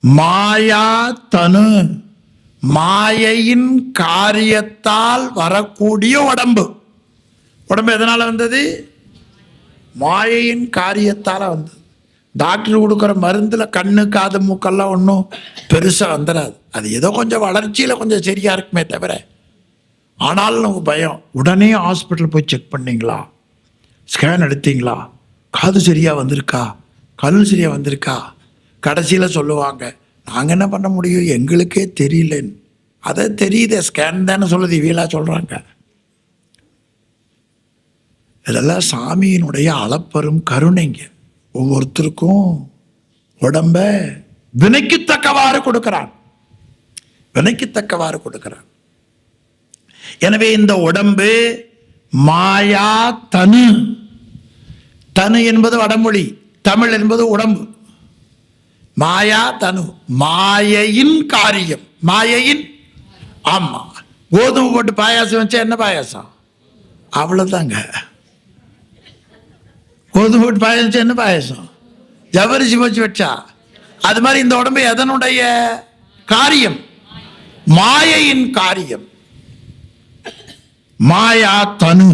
மாயா தனு, மாயையின் காரியத்தால் வரக்கூடிய உடம்பு. உடம்பு எதனால வந்தது? மாயையின் காரியத்தால வந்தது. டாக்டர் கொடுக்குற மருந்துல கண்ணு காது மூக்கெல்லாம் ஒன்றும் பெருசா வந்துடாது. அது ஏதோ கொஞ்சம் வளர்ச்சியில கொஞ்சம் சரியா இருக்குமே தவிர. ஆனாலும் நமக்கு பயம். உடனே ஹாஸ்பிட்டல் போய் செக் பண்ணீங்களா, ஸ்கேன் எடுத்தீங்களா, காது சரியா வந்திருக்கா, கல் சரியா வந்திருக்கா. கடைசியில சொல்லுவாங்க, நாங்க என்ன பண்ண முடியும், எங்களுக்கே தெரியலன்னு. அதை தெரியுது, ஸ்கேன் தானே சொல்லுது, இவையெல்லாம் சொல்றாங்க. இதெல்லாம் சாமியினுடைய அளப்பெரும் கருணைங்க. ஒவ்வொருத்தருக்கும் உடம்ப வினைக்குத்தக்கவாறு கொடுக்கிறான், வினைக்குத்தக்கவாறு கொடுக்கிறான். எனவே இந்த உடம்பு மாயா தனு. தனு என்பது வடமொழி, தமிழ் என்பது உடம்பு. மாயா தனு, மாயையின் காரியம். மாயையின், ஆமா. கோதுமை போட்டு பாயாசம் வச்சா என்ன பாயாசம்? அவ்வளவுதாங்க. கோதுமை போட்டு பாயாசம் வச்சா என்ன பாயாசம்? ஜவரிசி வச்சு வச்சா. அது மாதிரி இந்த உடம்பு எதனுடைய காரியம்? மாயையின் காரியம். மாயா தனு.